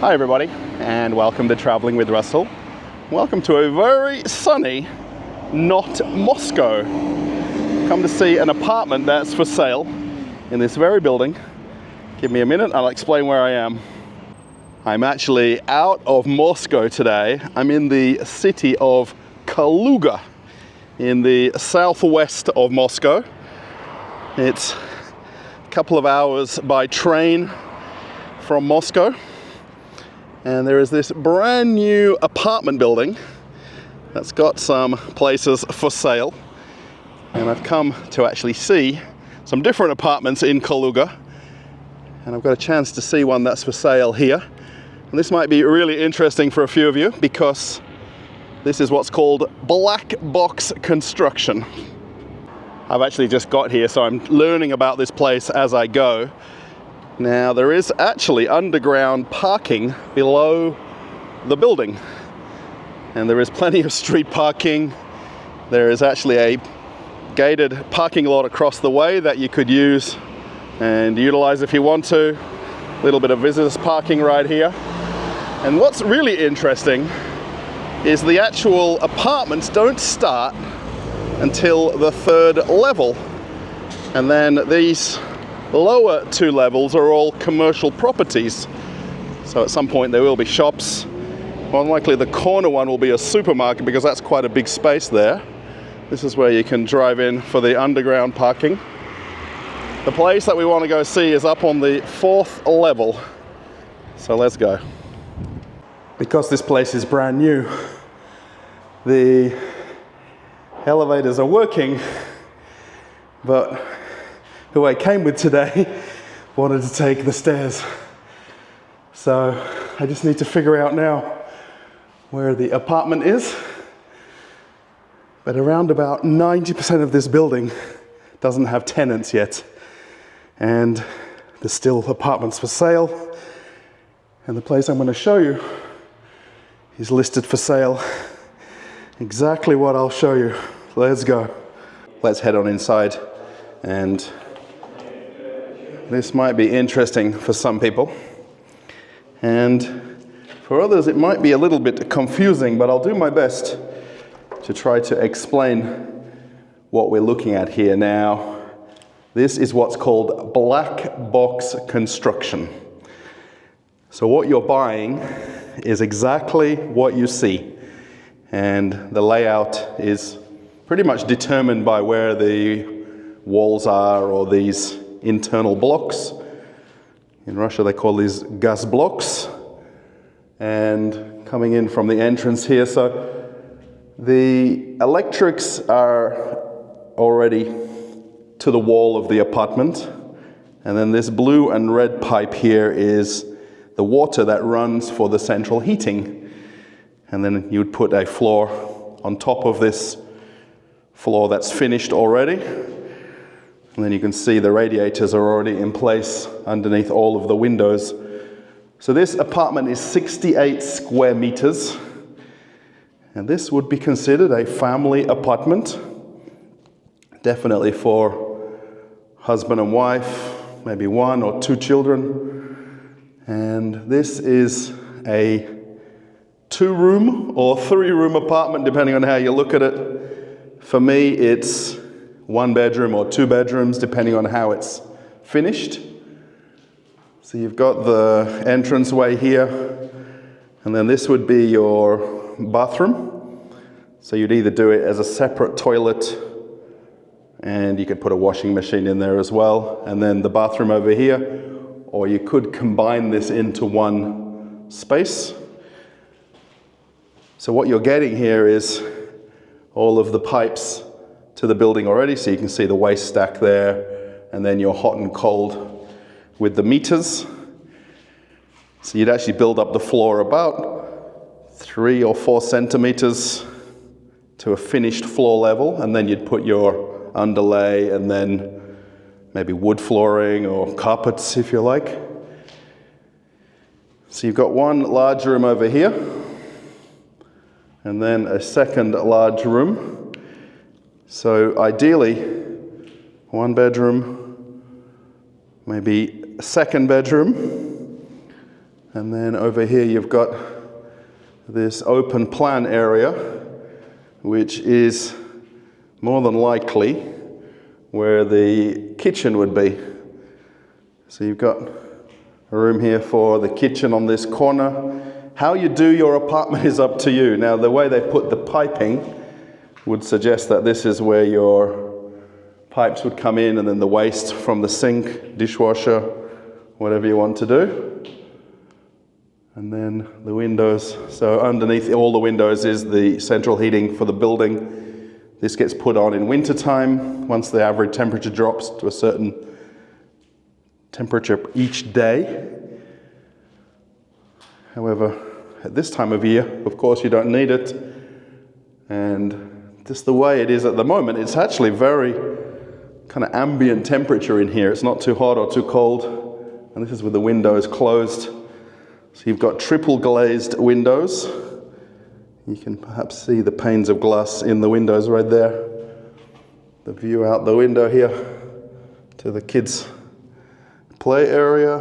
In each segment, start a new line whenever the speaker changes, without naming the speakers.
Hi everybody, and welcome to Traveling with Russell. Welcome to a very sunny, not Moscow. Come to see an apartment that's for sale in this very building. Give me a minute, I'll explain where I am. I'm actually out of Moscow today. I'm in the city of Kaluga, in the southwest of Moscow. It's a couple of hours by train from Moscow. And there is this brand new apartment building that's got some places for sale. And I've come to actually see some different apartments in Kaluga. And I've got a chance to see one that's for sale here. And this might be really interesting for a few of you because this is what's called black box construction. I've actually just got here, so I'm learning about this place as I go. Now, there is actually underground parking below the building, and there is plenty of street parking. There is actually a gated parking lot across the way that you could use and utilize if you want to. A little bit of visitors parking right here. And what's really interesting is the actual apartments don't start until the third level, and then these lower two levels are all commercial properties. So at some point there will be shops. More than likely the corner one will be a supermarket because that's quite a big space there. This is where you can drive in for the underground parking. The place that we want to go see is up on the fourth level. So let's go. Because this place is brand new, the elevators are working, but who I came with today wanted to take the stairs. So I just need to figure out now where the apartment is. But around about 90% of this building doesn't have tenants yet. And there's still apartments for sale. And the place I'm going to show you is listed for sale. Exactly what I'll show you. Let's go. Let's head on inside, and this might be interesting for some people, and for others it might be a little bit confusing, but I'll do my best to try to explain what we're looking at here now. This is what's called black box construction. So what you're buying is exactly what you see, and the layout is pretty much determined by where the walls are, or these internal blocks. In Russia they call these gas blocks, and coming in from the entrance here. So the electrics are already to the wall of the apartment, and then this blue and red pipe here is the water that runs for the central heating, and then you would put a floor on top of this floor that's finished already. And then you can see the radiators are already in place underneath all of the windows. So this apartment is 68 square meters. And this would be considered a family apartment. Definitely for husband and wife, maybe one or two children. And this is a 2-room or 3-room apartment, depending on how you look at it. For me, it's 1 bedroom or 2 bedrooms, depending on how it's finished. So you've got the entranceway here, and then this would be your bathroom. So you'd either do it as a separate toilet, and you could put a washing machine in there as well, and then the bathroom over here, or you could combine this into one space. So what you're getting here is all of the pipes to the building already, so you can see the waste stack there, and then your hot and cold with the meters. So you'd actually build up the floor about 3 or 4 centimeters to a finished floor level, and then you'd put your underlay and then maybe wood flooring or carpets if you like. So you've got one large room over here, and then a second large room. So ideally, 1 bedroom, maybe a 2nd bedroom, And then over here you've got this open plan area, which is more than likely where the kitchen would be. So you've got a room here for the kitchen on this corner. How you do your apartment is up to you. Now, the way they put the piping would suggest that this is where your pipes would come in, and then the waste from the sink, dishwasher, whatever you want to do. And then the windows. So underneath all the windows is the central heating for the building. This gets put on in wintertime once the average temperature drops to a certain temperature each day. However, at this time of year, of course, you don't need it. And just the way it is at the moment, it's actually very kind of ambient temperature in here. It's not too hot or too cold. And this is with the windows closed. So you've got triple glazed windows. You can perhaps see the panes of glass in the windows right there. The view out the window here to the kids' play area.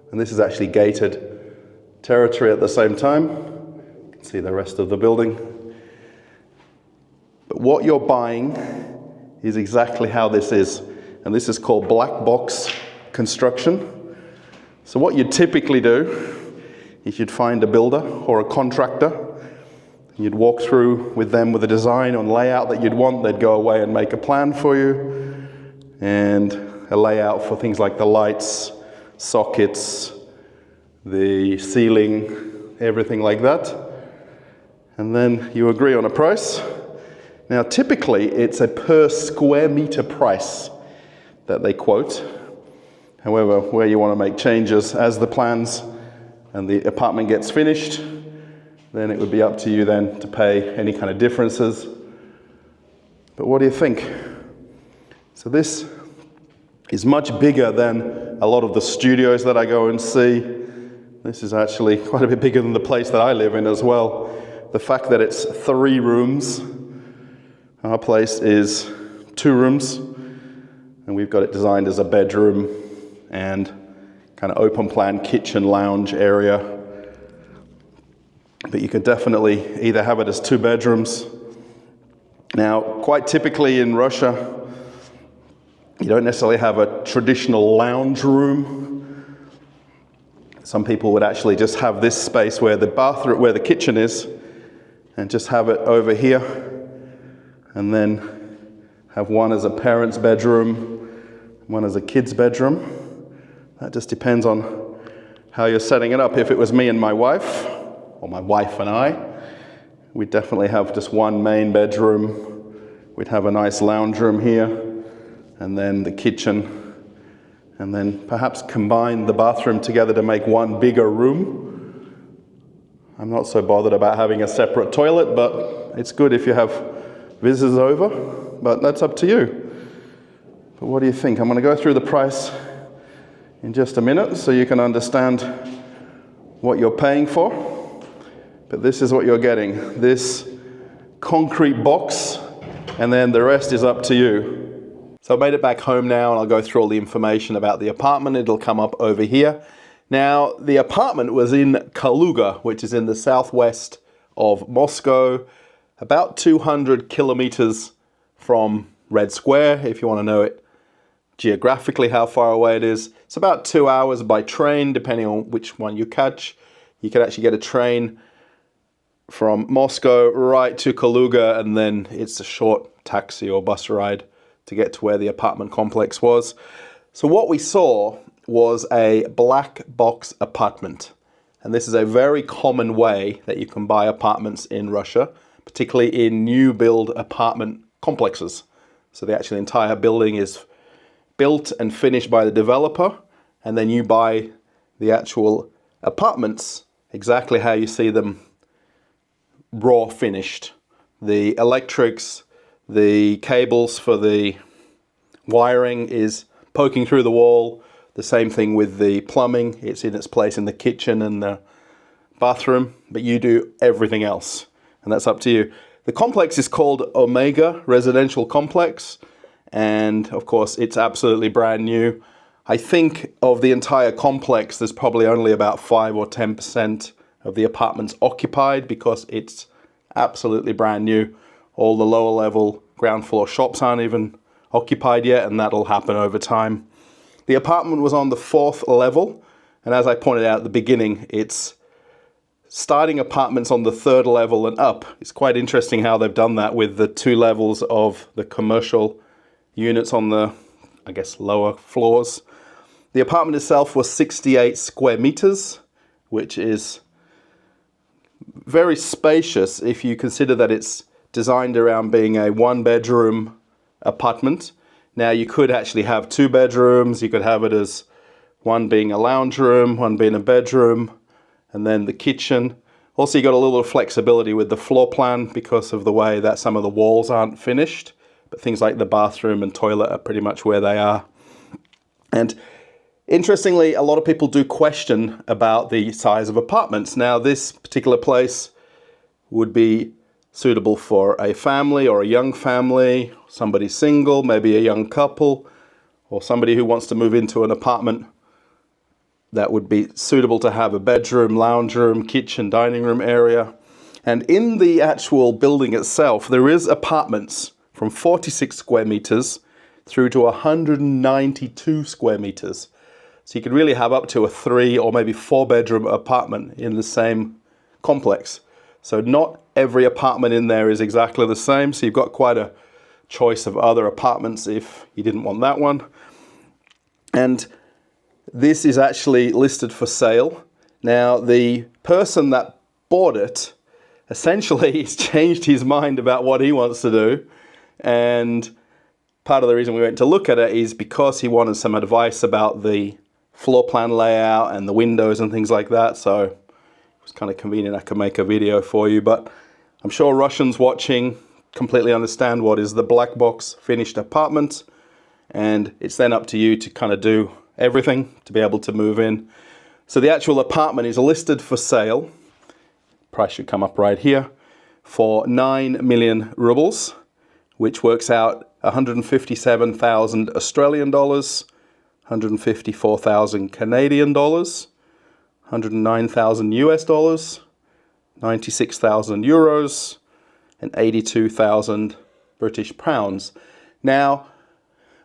And this is actually gated territory at the same time. You can see the rest of the building. But what you're buying is exactly how this is. And this is called black box construction. So what you'd typically do is you'd find a builder or a contractor. You'd walk through with them with a design on layout that you'd want. They'd go away and make a plan for you, and a layout for things like the lights, sockets, the ceiling, everything like that. And then you agree on a price. Now, typically, it's a per square meter price that they quote. However, where you want to make changes as the plans and the apartment gets finished, then it would be up to you then to pay any kind of differences. But what do you think? So this is much bigger than a lot of the studios that I go and see. This is actually quite a bit bigger than the place that I live in as well. The fact that it's 3 rooms, our place is 2 rooms, and we've got it designed as a bedroom and kind of open plan kitchen lounge area. But you could definitely either have it as 2 bedrooms. Now, quite typically in Russia, you don't necessarily have a traditional lounge room. Some people would actually just have this space where the bathroom, where the kitchen is, and just have it over here, and then have one as a parent's bedroom, one as a kid's bedroom. That just depends on how you're setting it up. If it was me and my wife, or my wife and I, we'd definitely have just one main bedroom. We'd have a nice lounge room here, and then the kitchen, and then perhaps combine the bathroom together to make one bigger room. I'm not so bothered about having a separate toilet, but it's good if you have visitors over, but that's up to you. But what do you think? I'm going to go through the price in just a minute so you can understand what you're paying for. But this is what you're getting, this concrete box, and then the rest is up to you. So I made it back home now, and I'll go through all the information about the apartment. It'll come up over here. Now, the apartment was in Kaluga, which is in the southwest of Moscow, about 200 kilometers from Red Square, if you want to know it geographically, how far away it is. It's about 2 hours by train, depending on which one you catch. You can actually get a train from Moscow right to Kaluga, and then it's a short taxi or bus ride to get to where the apartment complex was. So what we saw was a black box apartment. And this is a very common way that you can buy apartments in Russia, particularly in new build apartment complexes. So the actual entire building is built and finished by the developer, and then you buy the actual apartments exactly how you see them raw finished. The electrics, the cables for the wiring is poking through the wall. The same thing with the plumbing. It's in its place in the kitchen and the bathroom, but you do everything else, and that's up to you. The complex is called Omega Residential Complex, and of course it's absolutely brand new. I think of the entire complex, there's probably only about 5 or 10% of the apartments occupied because it's absolutely brand new. All the lower level ground floor shops aren't even occupied yet, and that'll happen over time. The apartment was on the 4th level, and as I pointed out at the beginning, it's starting apartments on the 3rd level and up. It's quite interesting how they've done that with the 2 levels of the commercial units on the, I guess, lower floors. The apartment itself was 68 square meters, which is very spacious if you consider that it's designed around being a 1-bedroom apartment. Now you could actually have 2 bedrooms, you could have it as one being a lounge room, one being a bedroom, and then the kitchen. Also, you got a little flexibility with the floor plan because of the way that some of the walls aren't finished, but things like the bathroom and toilet are pretty much where they are. And interestingly, a lot of people do question about the size of apartments. Now, this particular place would be suitable for a family or a young family, somebody single, maybe a young couple, or somebody who wants to move into an apartment that would be suitable to have a bedroom, lounge room, kitchen, dining room area. And in the actual building itself, there is apartments from 46 square meters through to 192 square meters. So you could really have up to a 3 or maybe 4-bedroom apartment in the same complex. So not every apartment in there is exactly the same. So you've got quite a choice of other apartments if you didn't want that one. And this is actually listed for sale. Now, the person that bought it, essentially he's changed his mind about what he wants to do. And part of the reason we went to look at it is because he wanted some advice about the floor plan layout and the windows and things like that. So it was kind of convenient I could make a video for you. But I'm sure Russians watching completely understand what is the black box finished apartment. And it's then up to you to kind of do everything to be able to move in. So the actual apartment is listed for sale. Price should come up right here for 9 million rubles, which works out 157,000 Australian dollars, 154,000 Canadian dollars, 109,000 US dollars, 96,000 euros, and 82,000 British pounds. Now,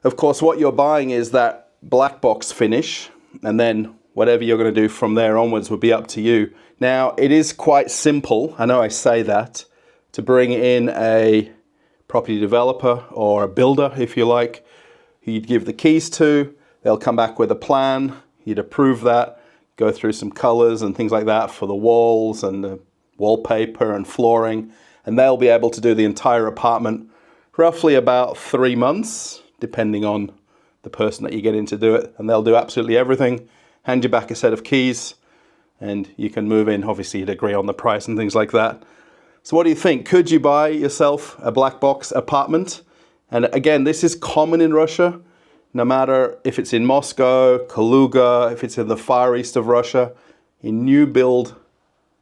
of course, what you're buying is that black box finish, and then whatever you're going to do from there onwards would be up to you. Now, it is quite simple, I know I say that, to bring in a property developer or a builder, if you like, who you'd give the keys to. They'll come back with a plan, you'd approve that, go through some colors and things like that for the walls and the wallpaper and flooring, and they'll be able to do the entire apartment roughly about 3 months, depending on the person that you get in to do it, and they'll do absolutely everything, hand you back a set of keys, and you can move in. Obviously, you'd agree on the price and things like that. So what do you think? Could you buy yourself a black box apartment? And again, this is common in Russia, no matter if it's in Moscow, Kaluga, if it's in the far east of Russia, in new build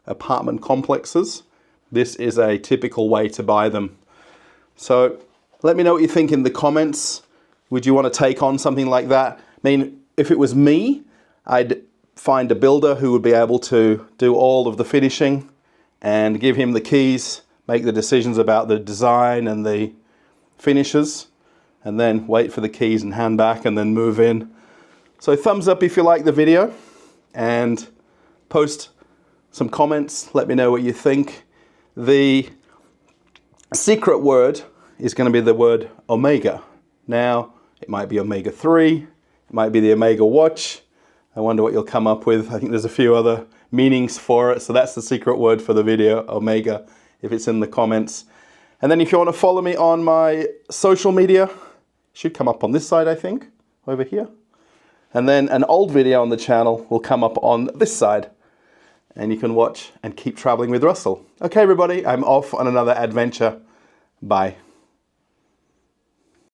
apartment complexes, this is a typical way to buy them. So let me know what you think in the comments. Would you want to take on something like that? I mean, if it was me, I'd find a builder who would be able to do all of the finishing and give him the keys, make the decisions about the design and the finishes, and then wait for the keys and hand back and then move in. So thumbs up if you like the video, and post some comments. Let me know what you think. The secret word is going to be the word Omega. Now, it might be omega-3, it might be the Omega watch. I wonder what you'll come up with. I think there's a few other meanings for it. So that's the secret word for the video, Omega, if it's in the comments. And then if you want to follow me on my social media, it should come up on this side, I think, over here. And then an old video on the channel will come up on this side. And you can watch and keep traveling with Russell. Okay, everybody, I'm off on another adventure. Bye.